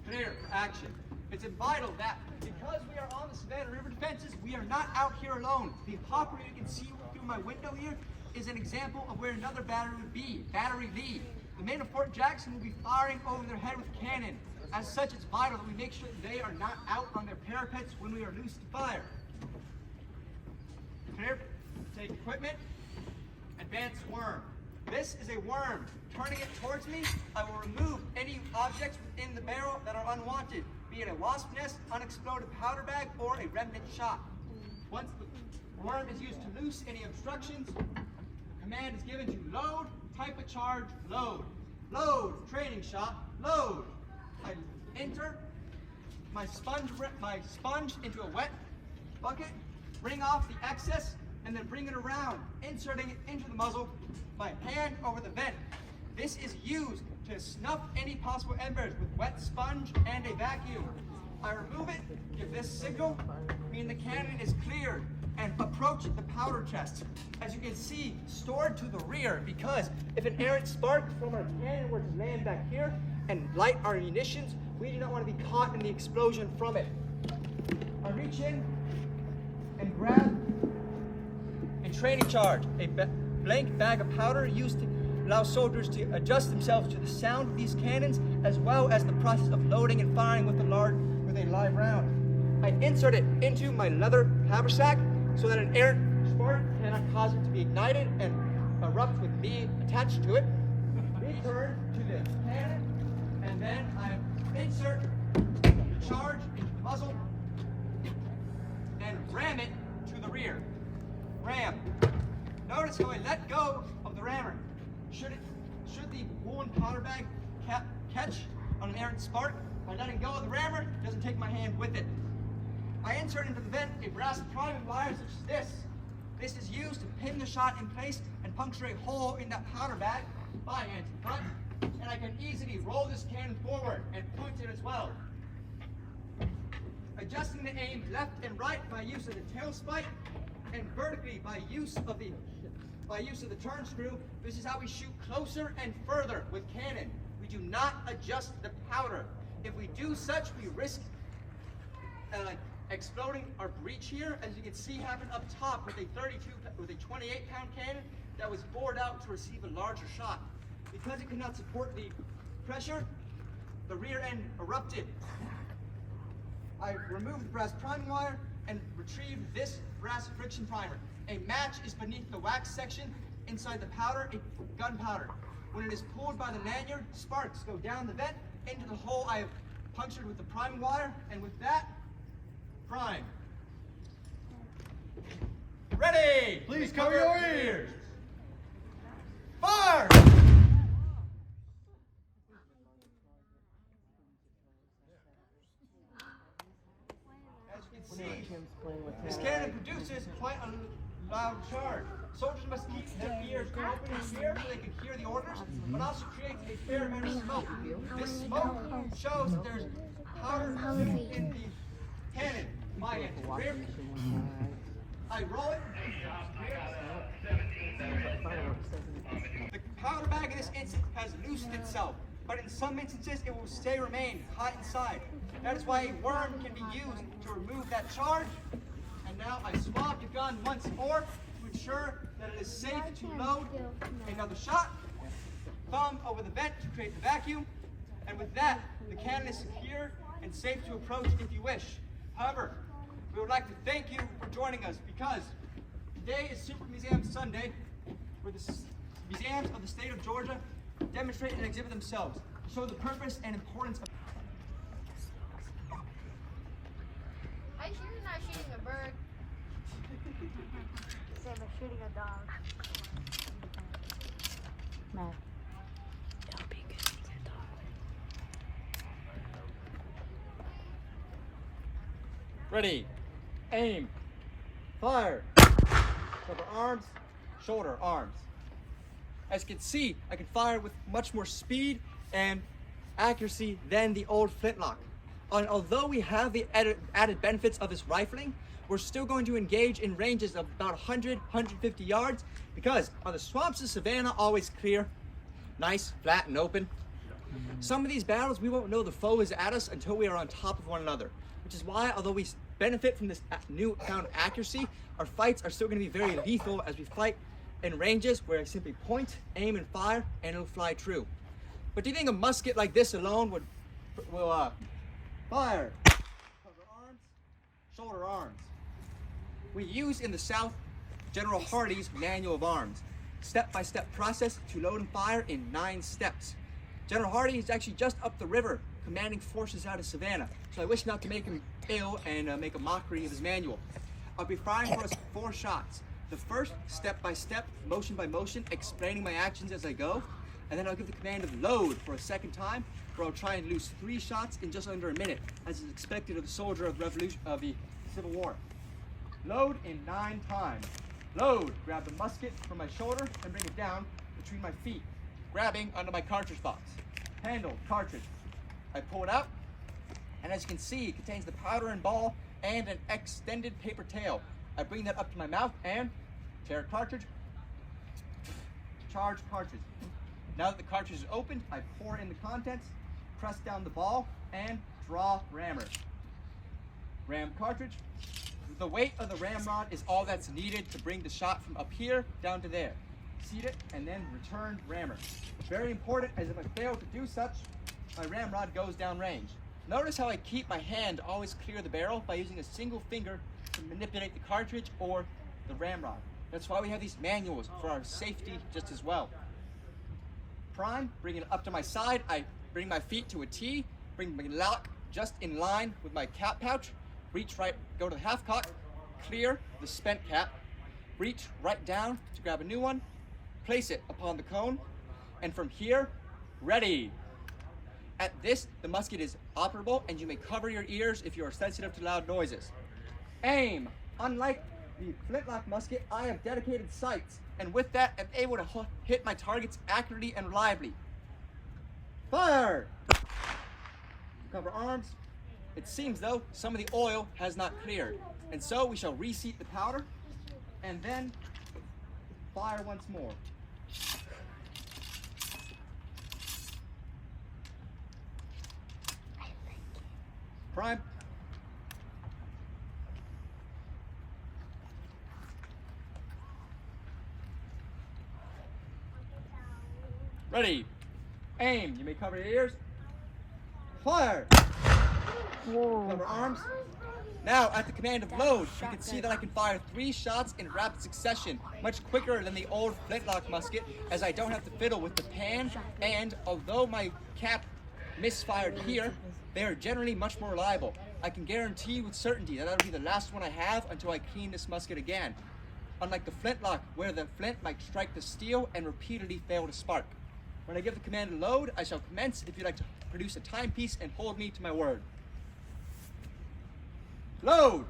clear for action. It's vital that because we are on the Savannah River defenses, we are not out here alone. The property you can see through my window here is an example of where another battery would be, Battery Lee. The men of Fort Jackson will be firing over their head with cannon. As such, it's vital that we make sure that they are not out on their parapets when we are loose to fire. Clear, take equipment, advance worm. This is a worm. Turning it towards me, I will remove any objects within the barrel that are unwanted, be it a wasp nest, unexploded powder bag, or a remnant shot. Once the worm is used to loose any obstructions, the command is given to load, type of charge, load. Load, training shot, load. I enter my sponge into a wet bucket, bring off the excess, and then bring it around, inserting it into the muzzle by hand over the vent. This is used to snuff any possible embers with wet sponge and a vacuum. I remove it, give this signal, meaning the cannon is cleared, and approach the powder chest. As you can see, stored to the rear, because if an errant spark from our cannon were to land back here and light our munitions, we do not want to be caught in the explosion from it. I reach in and grab a training charge, a blank bag of powder used to allow soldiers to adjust themselves to the sound of these cannons, as well as the process of loading and firing with a live round. I insert it into my leather haversack so that an errant spark cannot cause it to be ignited and erupt with me attached to it. Return to the cannon, and then I insert the charge into the muzzle and ram it to the rear. Ram. Notice how I let go of the rammer. Should the woolen powder bag catch on an errant spark, by letting go of the rammer, it doesn't take my hand with it. I insert into the vent a brass priming wire such as this. This is used to pin the shot in place and puncture a hole in that powder bag by hand to front, and I can easily roll this cannon forward and point it as well. Adjusting the aim left and right by use of the tail spike, and vertically by use of the turn screw. This is how we shoot closer and further with cannon. We do not adjust the powder. If we do such, we risk exploding our breech here, as you can see happen up top with a 28-pound cannon that was bored out to receive a larger shot. Because it could not support the pressure, the rear end erupted. I removed the brass priming wire and retrieved this brass friction primer. A match is beneath the wax section. Inside the powder, gunpowder. When it is pulled by the lanyard, sparks go down the vent into the hole I have punctured with the priming wire, and with that, prime. Ready! Please cover your ears. Fire! As you can see, this cannon produces quite a loud charge. Soldiers must keep their ears open and clear so they can hear the orders, but also creates a fair amount of smoke. This smoke shows that there's powder in the cannon. My end. Rear. I roll it. The powder bag in this instance has loosened itself, but in some instances it will remain hot inside. That is why a worm can be used to remove that charge. And now I swab the gun once more to ensure that it is safe to load another shot. Thumb over the vent to create the vacuum. And with that, the cannon is secure and safe to approach if you wish. However, we would like to thank you for joining us, because today is Super Museum Sunday, where the museums of the state of Georgia demonstrate and exhibit themselves to show the purpose and importance of. Are you sure you're not shooting a bird? Instead of shooting a dog. Matt. Don't be good with your dog. Ready, aim, fire. Cover arms, shoulder, arms. As you can see, I can fire with much more speed and accuracy than the old flintlock. And although we have the added benefits of this rifling, we're still going to engage in ranges of about 100, 150 yards, because are the swamps of Savannah always clear, nice, flat, and open? Some of these battles, we won't know the foe is at us until we are on top of one another, which is why, although we benefit from this new found accuracy, our fights are still going to be very lethal as we fight in ranges where I simply point, aim, and fire, and it'll fly true. But do you think a musket like this alone will fire, cover arms, shoulder arms? We use in the South General Hardy's Manual of Arms, step-by-step process to load and fire in 9 steps. General Hardy is actually just up the river, commanding forces out of Savannah, so I wish not to make him ill and make a mockery of his manual. I'll be firing for us 4 shots. The first, step-by-step, motion by motion, explaining my actions as I go, and then I'll give the command of load for a second time, where I'll try and lose 3 shots in just under a minute, as is expected of the soldier of the Civil War. Load in 9 times. Load, grab the musket from my shoulder and bring it down between my feet, grabbing under my cartridge box. Handle, cartridge. I pull it out, and as you can see, it contains the powder and ball and an extended paper tail. I bring that up to my mouth and tear cartridge, charge cartridge. Now that the cartridge is opened, I pour in the contents, press down the ball, and draw rammer. Ram cartridge. The weight of the ramrod is all that's needed to bring the shot from up here down to there. Seat it and then return rammer. Very important, as if I fail to do such, my ramrod goes down range. Notice how I keep my hand always clear of the barrel by using a single finger to manipulate the cartridge or the ramrod. That's why we have these manuals, for our safety just as well. Prime, bring it up to my side. I bring my feet to a T, bring my lock just in line with my cap pouch, reach right, go to the half cock, clear the spent cap, reach right down to grab a new one, place it upon the cone, and from here, ready. At this, the musket is operable and you may cover your ears if you are sensitive to loud noises. Aim. Unlike the flintlock musket, I have dedicated sights, and with that, I'm able to hit my targets accurately and reliably. Fire! Cover arms. It seems though some of the oil has not cleared, and so we shall reseat the powder and then fire once more. Prime. Ready. Aim. You may cover your ears. Fire. Whoa. Cover arms. Now, at the command of load, you can see that I can fire 3 shots in rapid succession, much quicker than the old flintlock musket, as I don't have to fiddle with the pan, and although my cap misfired here, they are generally much more reliable. I can guarantee with certainty that that'll be the last one I have until I clean this musket again. Unlike the flintlock, where the flint might strike the steel and repeatedly fail to spark. When I give the command to load, I shall commence if you'd like to produce a timepiece and hold me to my word. Load!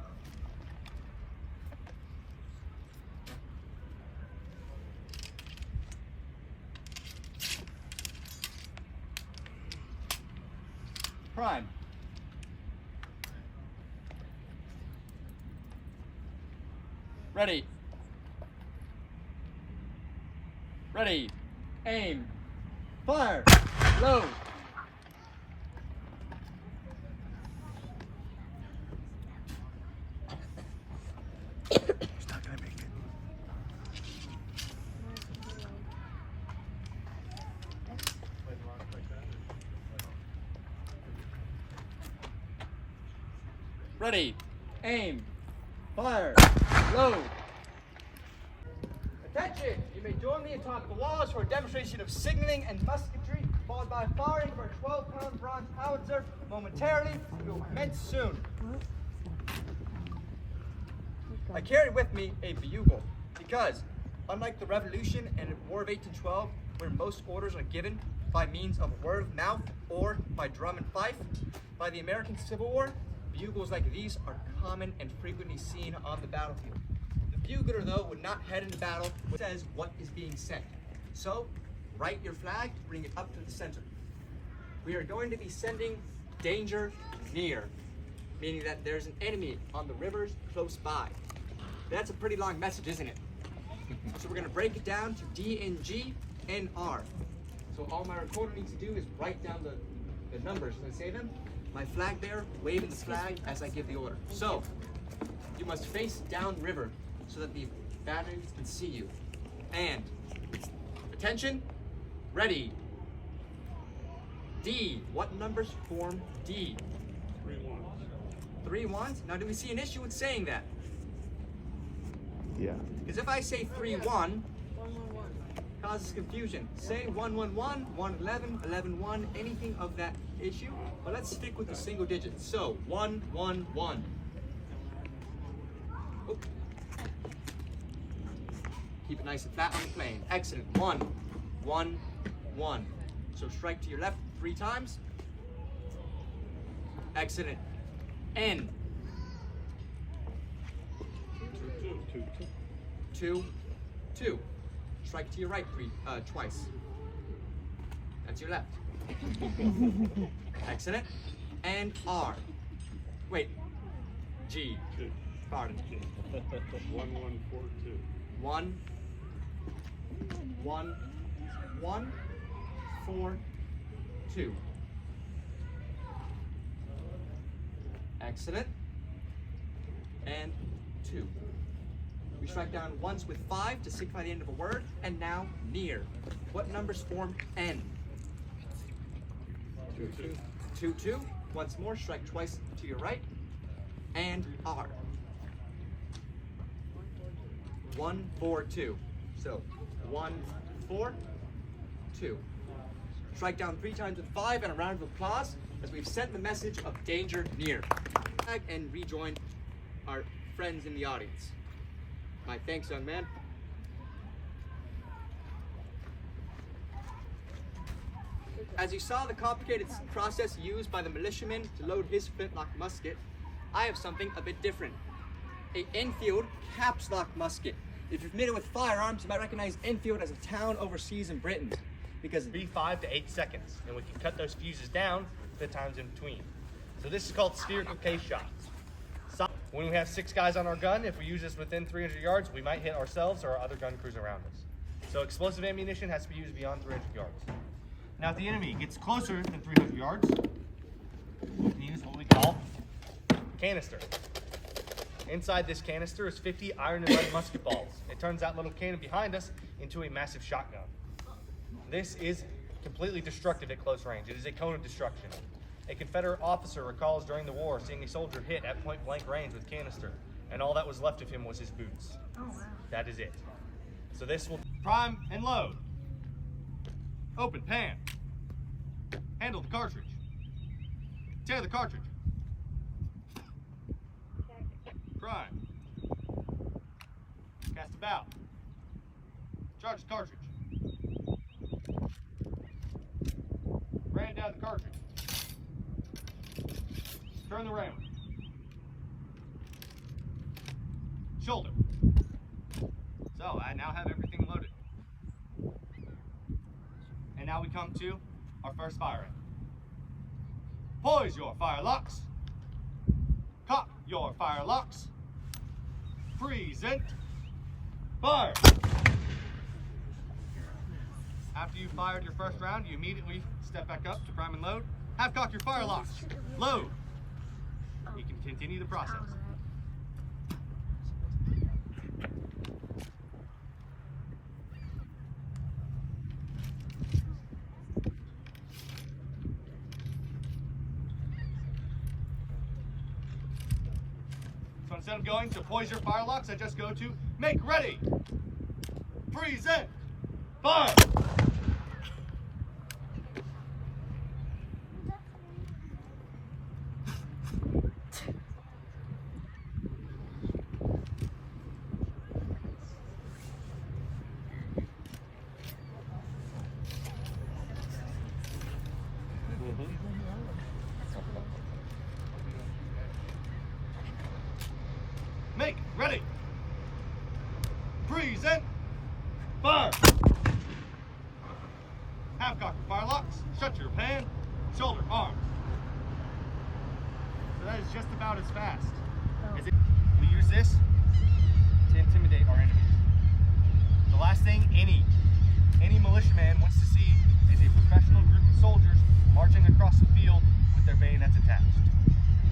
Prime. Ready. Ready. Aim. Fire. Load. It's not gonna make it. Ready. Aim. Fire. Load. Attention! You may join me atop the walls for a demonstration of signaling and musketry, followed by firing for a 12-pound bronze howitzer momentarily. We will commence soon. I carry with me a bugle because, unlike the Revolution and the War of 1812, where most orders are given by means of word of mouth or by drum and fife, by the American Civil War, bugles like these are common and frequently seen on the battlefield. The bugler, though, would not head into battle when it says what is being sent. So, write your flag, bring it up to the center. We are going to be sending danger near, meaning that there's an enemy on the rivers close by. That's a pretty long message, isn't it? So we're going to break it down to D and G and R. So all my recorder needs to do is write down the numbers. When I say them, my flag bearer waving the flag as I give the order. So you must face downriver so that the batteries can see you. And attention, ready. D. What numbers form D? 3 1s. 3 1s? Now, do we see an issue with saying that? Yeah. Because if I say 3 1, causes confusion. Say 1 1 1, 1 11, 11 1, anything of that issue. But let's stick with the single digits. So 1 1 1. Oop. Keep it nice and flat on the plane. Excellent. 1 1 1. So strike to your left 3 times. Excellent. N. 2 2. Strike to your right twice. That's your left. Excellent. And R. Wait. G. Pardon. 1 1 4 2. 1 1 1 4 2. Excellent. And 2. We strike down once with 5 to signify the end of a word, and now near. What numbers form N? 2 2. 2 2. Once more, strike twice to your right, and R. 1 4 2. So 1 4 2. Strike down 3 times with 5, and a round of applause as we've sent the message of danger near. And rejoin our friends in the audience. My thanks, young man. As you saw the complicated process used by the militiaman to load his flintlock musket, I have something a bit different. A Enfield caps lock musket. If you're familiar with firearms, you might recognize Enfield as a town overseas in Britain, because 5 to 8 seconds, and we can cut those fuses down the times in between. So this is called spherical case shots. When we have 6 guys on our gun, if we use this within 300 yards, we might hit ourselves or other gun crews around us. So explosive ammunition has to be used beyond 300 yards. Now if the enemy gets closer than 300 yards, we can use what we call canister. Inside this canister is 50 iron and lead musket balls. It turns that little cannon behind us into a massive shotgun. This is completely destructive at close range. It is a cone of destruction. A Confederate officer recalls during the war seeing a soldier hit at point blank range with canister, and all that was left of him was his boots. Oh, wow. That is it. So this will prime and load. Open pan. Handle the cartridge. Tear the cartridge. Prime. Cast about. Charge the cartridge. Ran down the cartridge. Turn the round. Shoulder. So I now have everything loaded. And now we come to our first firing. Poise your firelocks. Cock your firelocks. Present. Fire. After you fired your first round, you immediately step back up to prime and load. Have cocked your firelocks. Load. You can continue the process. So instead of going to poise your firelocks, I just go to make ready. Present. Fire. Make ready. Present. Fire. Have cocked your firelocks. Shut your pan. Shoulder arms. So that is just about as fast as it. We use this to intimidate our enemies. The last thing any militiaman wants to see is a professional group of soldiers marching across the field with their bayonets attached.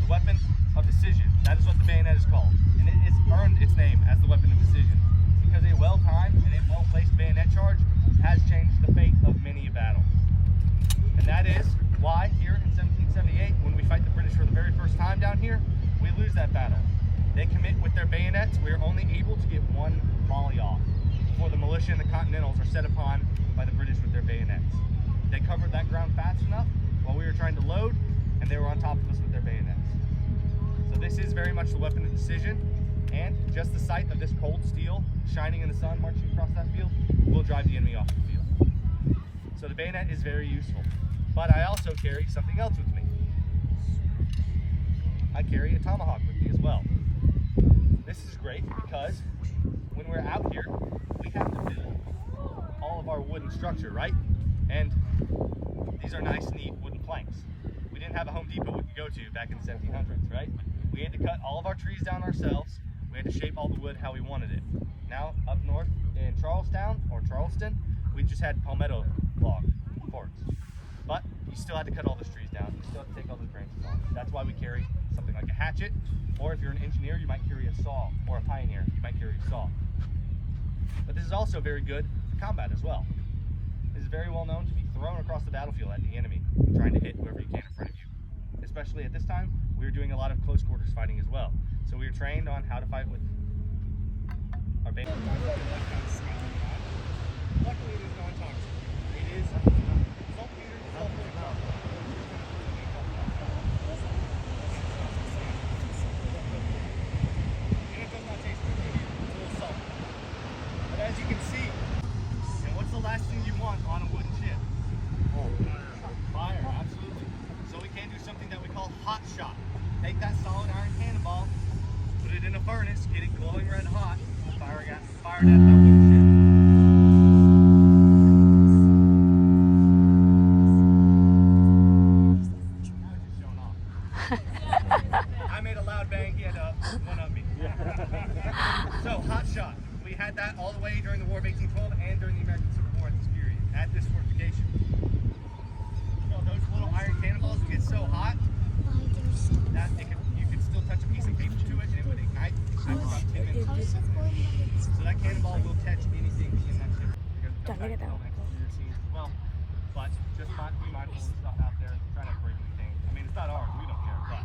The weapon of decision, that is what the bayonet is called, and it has earned its name as the weapon of decision because a well-timed and a well-placed bayonet charge has changed the fate of many a battle. And that is why here in 1778, when we fight the British for the very first time down here, we lose that battle. They commit with their bayonets. We are only able to get one volley off before the militia and the Continentals are set upon by the British with their bayonets. They covered that ground fast enough while we were trying to load, and they were on top of us with their bayonets. So this is very much the weapon of decision, and just the sight of this cold steel shining in the sun marching across that field will drive the enemy off the field. So the bayonet is very useful. But I also carry something else with me. I carry a tomahawk with me as well. This is great because when we're out here, we have to build all of our wooden structure, right? And these are nice, neat wooden planks. We didn't have a Home Depot we could go to back in the 1700s, right? We had to cut all of our trees down ourselves. We had to shape all the wood how we wanted it. Now, up north in Charlestown or Charleston, we just had palmetto log forks. But you still had to cut all those trees down. You still have to take all those branches off. That's why we carry something like a hatchet, or if you're an engineer, you might carry a saw, or a pioneer, you might carry a saw. But this is also very good for combat as well. This is very well known to be thrown across the battlefield at the enemy, trying to hit whoever you can in front of you. Especially at this time, we were doing a lot of close quarters fighting as well. So we were trained on how to fight with our base. Luckily, it is non-toxic. It is saltpeter, sulfur, and it does not taste good. It's a little salty. But as you can see, and what's the last thing you want on a wooden ship? Fire, absolutely. So we can do something that we call hot shot. Take that solid iron cannonball, put it in a furnace, get it glowing red hot, fire it at that wooden ship. I made a loud bang, he had one of me. So, hot shot. We had that all the way during the War of 1812 and during the American Civil War at this period, at this fortification. So those little iron cannonballs would get so hot that you could still touch a piece of paper to it and it would ignite after about 10 minutes. So that cannonball will catch anything in that ship. Don't look at that. Well, but just be mindful of the stuff out there. Try not to break anything. I mean, it's not ours. We don't care. But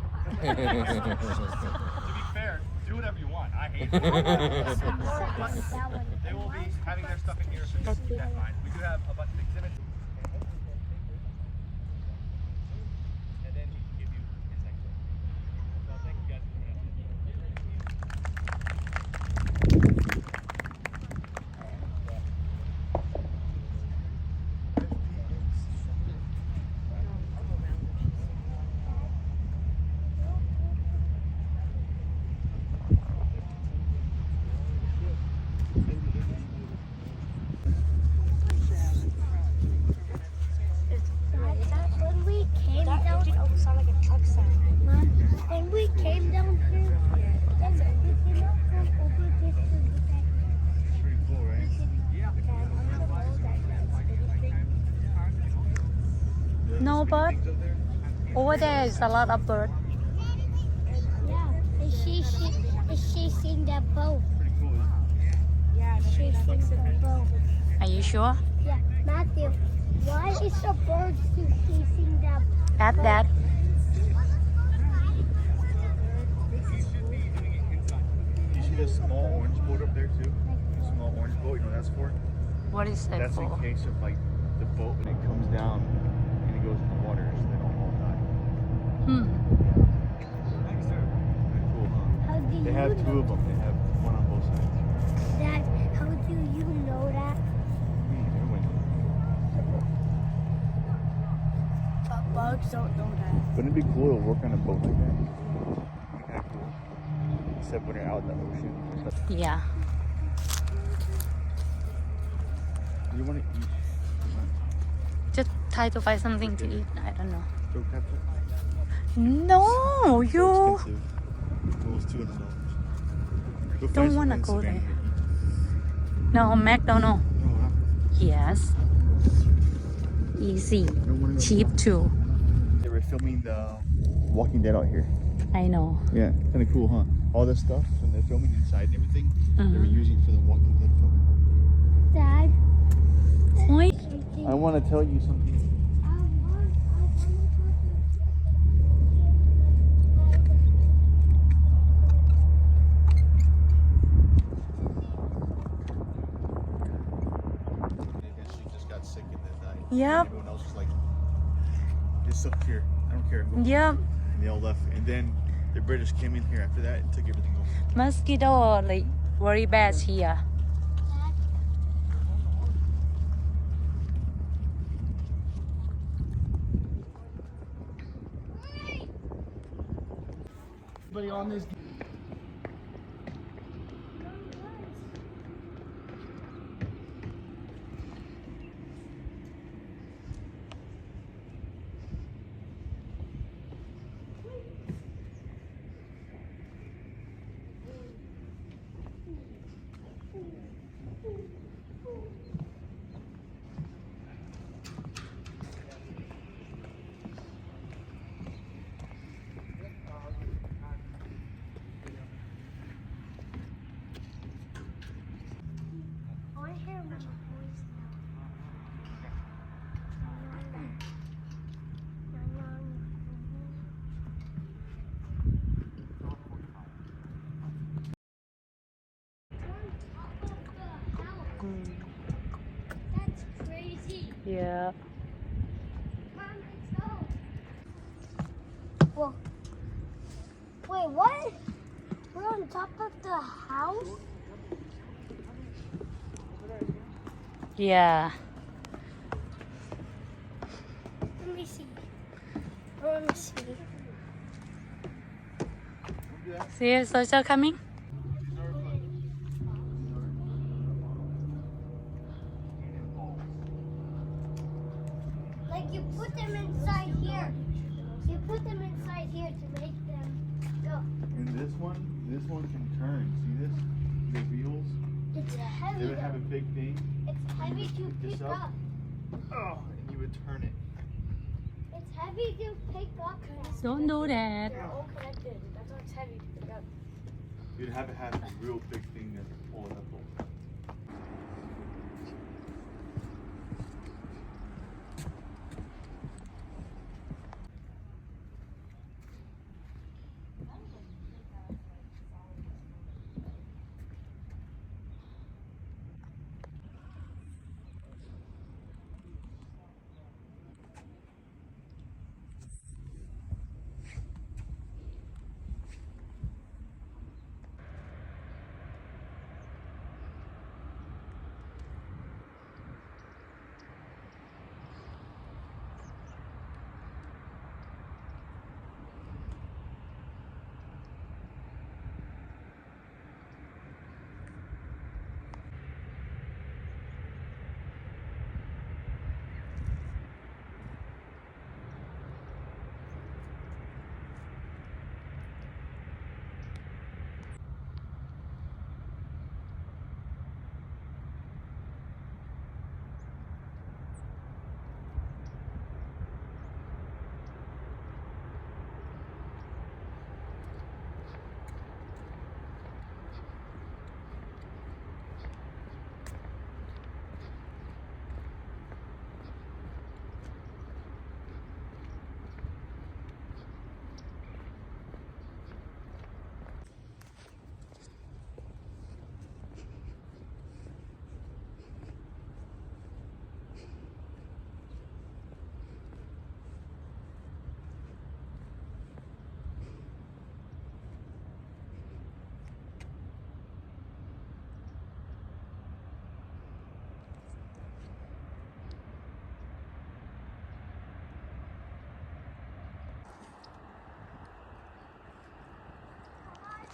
to be fair, do whatever you want. I hate it. But they will be having their stuff in here, so just keep that in mind. We do have a bunch of exhibits. And then he can give you his next one. So thank you guys for coming out. When we came down, sound like a truck sound. Mom, when we came down here, then we came up from over this to the back. Pretty cool, right? No bird. Over there is a lot of bird. Yeah, and she sing that boat. Pretty cool. She sings the boat. Are you sure? Yeah, Matthew, why is the bird chasing that At that. You see this small orange boat up there too? Small orange boat, you know what that's for? What is that That's in for? case of like the boat when it comes down and it goes in the water so they don't all die. Pretty cool, huh? How do They you have two know of them. They have one on both sides. that? How do you know that? Everyone knows. But bugs don't know that. Wouldn't it be cool to work on a boat like that? Kind of cool. Except when you're out in the ocean. Yeah. You want to eat? Just try to find something to eat. I don't know. Go capture? No, you So expensive. Almost $200. Go find don't wanna something go there. Savannah. No, McDonald's. No, huh? Yes. easy, I don't wanna go. cheap too. They were filming the Walking Dead out here. I know. Yeah, kind of cool, huh? All this stuff when they're filming inside and everything, they were using for the Walking Dead filming. Dad. Oi. I want to tell you something. I guess she just got sick and then died. Yep. Everyone else was like, Just up here. I don't care. Go. Yep. And they all left. And then the British came in here after that and took everything over. Mosquito like very bad here. Everybody on this. I want to hear my voice That's crazy. Yeah. Mom, let's go. Whoa. Wait, what? We're on top of the house? Yeah. Let me see. Let me see. See social coming? Like you put them inside here. You put them inside here to make them go. And this one can turn. See this? The wheels. It's heavy. They would have a though. big thing. It's heavy to Pick this pick up. up. Oh, and you would turn it. It's heavy to pick up. Don't do that. They're all connected. That's why it's heavy to pick up. You'd have to have a real big thing that pull it up over.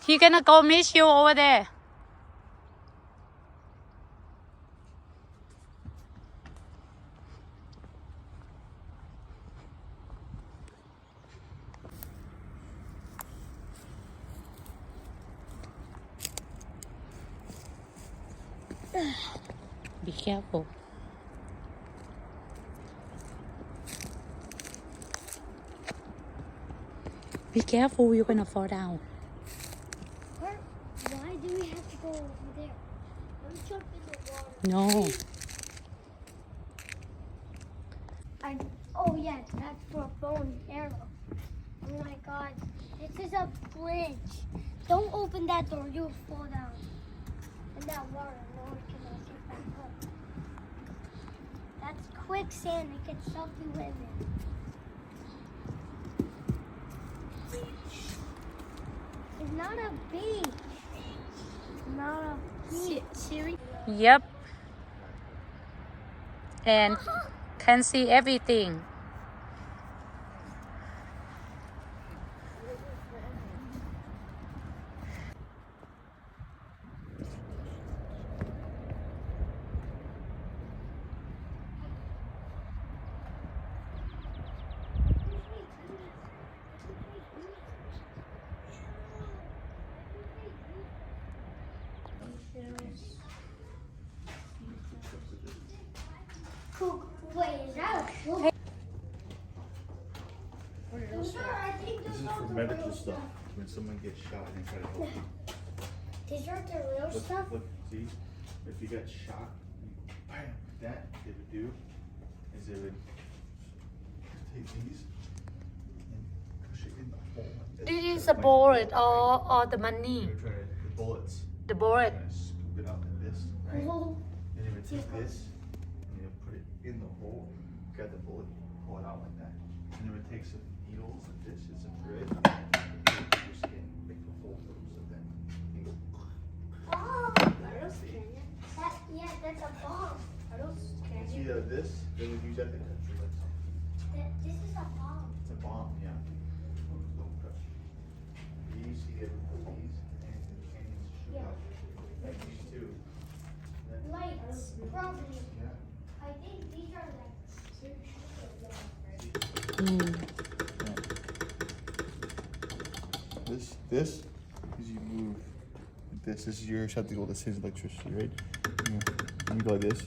He gonna go meet you over there. Be careful. Be careful, you're gonna fall down. Where, why do we have to go over there? Let's jump in the water. No. Oh yeah, that's for a bow and arrow. Oh my god, this is a bridge. Don't open that door, you'll fall down. In that water, no one can get back up. That's quicksand, it can suck you in there. It's not a beach. It's not a beach. Siri? Yep. And can see everything. Wait, is that a book? Those are, I think This those is are for the medical real stuff. When someone gets shot and they try to help you. These are the real Look, stuff? look, see? If you got shot, bam, that they would do is they would take these and push it in the hole. Like This is Like a bullet right? or the money. They're trying to, the bullets. The bullet. Trying to scoop it out like this, right? Oh, And they would take this and they would put it in the hole, grab the bullet, pull it out like that. And they would take some needles like this and some thread, and put it in your skin, make the hole through so then you go. yeah, that's a bomb. See this? They would use that to cut through like something. This is a bomb. It's a bomb, yeah. Don't cut. These, you get these, and the cannons shoot Yeah. out. Like these two. Then- Lights, probably. Yeah. I think these are like. This is you move this. This is yours. Have to go. This is electricity, right? You go like this.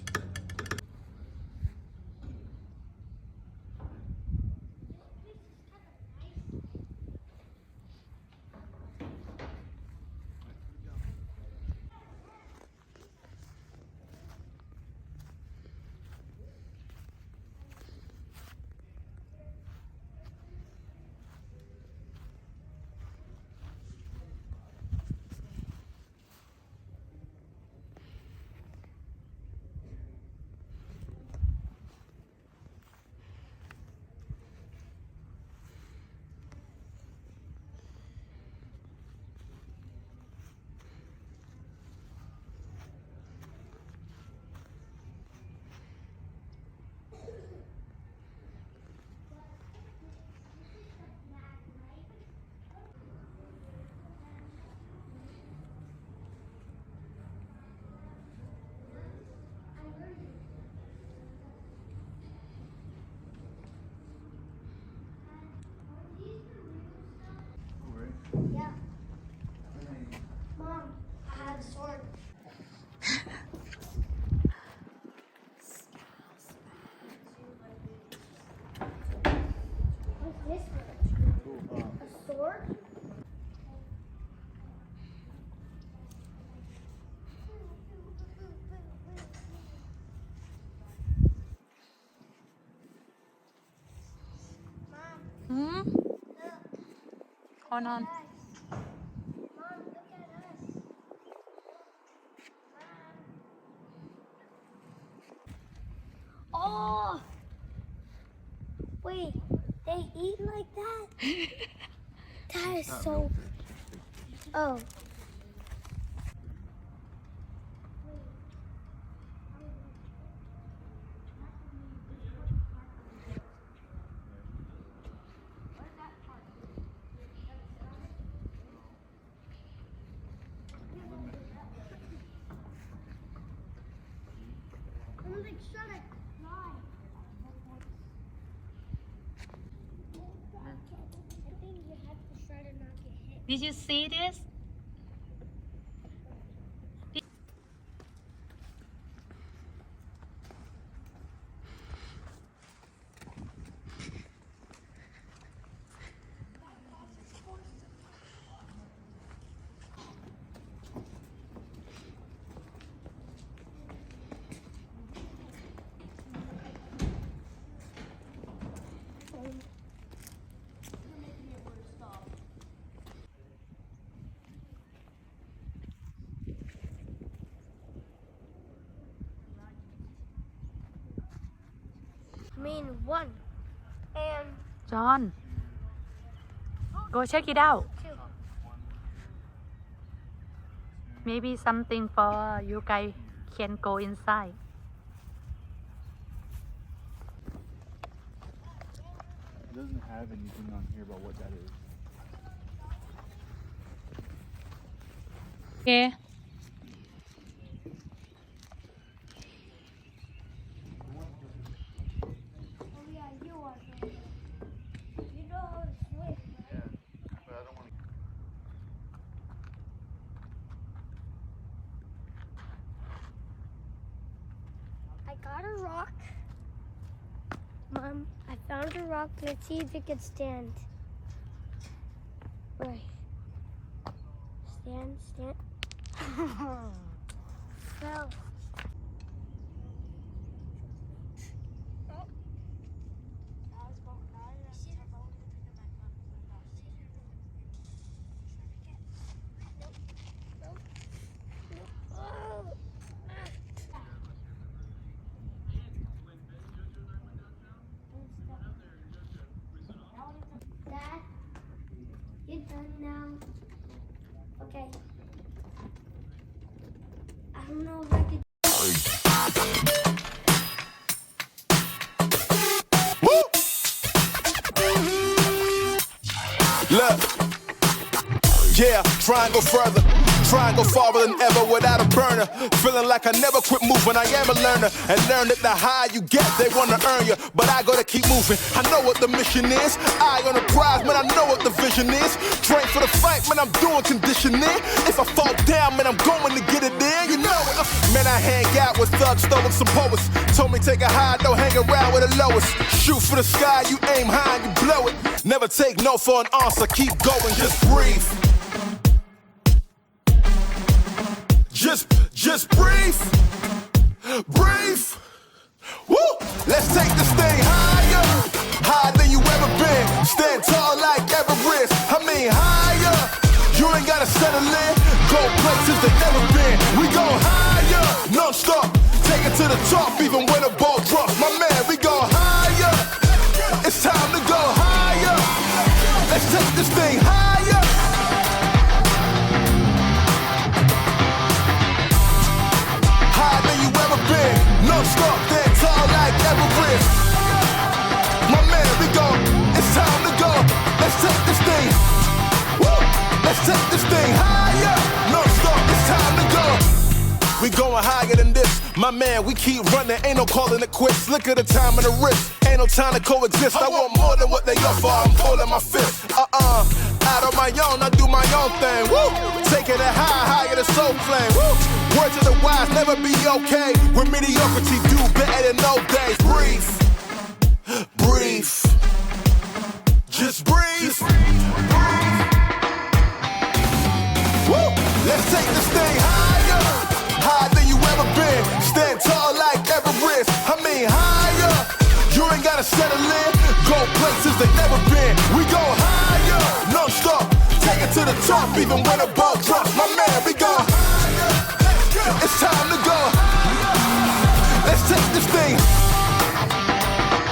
Yeah. Mom, I have a sword. What's this one? A sword? Hmm? Hold on. Mom, look at us. Oh! Wait, they eat like that? That is so. Oh. I'm like, shut it. Fly. I think you have to try to not get hit. Did you see this? mean one. And John go check it out two. maybe something for you guys can go inside It doesn't have anything on here about what that is. okay Oh yeah, you are. You know how to swim. Yeah, but I don't want to. I got a rock. Mom, I found a rock. Let's see if it can stand. Right. Stand. Fell. Dad, you're done now. Okay. I don't know if I could. Look, yeah, try and go further. Try and go farther than ever without a burner. Feeling like I never quit moving. I am a learner and learn that the higher you get, they wanna earn you. But I gotta keep moving. I know what the mission is. Eye on the prize, man. I know what the vision is. Train for the fight, man. I'm doing conditioning. If I fall down, man, I'm going to get it in. You know it. Man, I hang out with thugs, stolen some poets. Told me take a high, don't hang around with the lowest. Shoot for the sky, you aim high and you blow it. Never take no for an answer. Keep going, just breathe. Just breathe, breathe. Woo! Let's take this thing higher, higher than you ever been. Stand tall like Everest. I mean higher. You ain't gotta settle in. Go places that never been. We go higher, non-stop. Take it to the top, even when the ball drops. My man, we go higher. It's time to go higher. Let's take this thing higher. Non-stop, then tall like Everest. My man, we go. It's time to go. Let's take this thing. Woo! Let's take this thing higher. Non-stop, it's time to go. We going higher than this. My man, we keep running. Ain't no calling it quits. Look at the time and the risk. Ain't no time to coexist. I want more than what they offer. I'm pulling my fist. Out on my own, I do my own thing. Woo! Taking it higher than soul flame. Woo! Words of the wise, never be okay. With mediocrity, do better than no days. Breathe, breathe, just breathe. Woo! Let's take this thing higher, higher than you ever been. Stand tall like Everest. I mean higher. You ain't gotta settle in. Go places they never been. We go higher, non-stop. Take it to the top, even when the ball drops. My man, we go higher. It's time to go. Let's take this thing.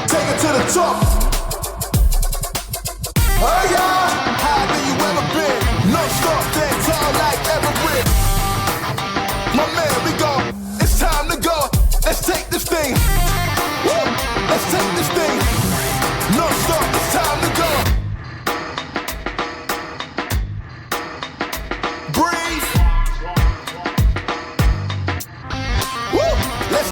Take it to the top.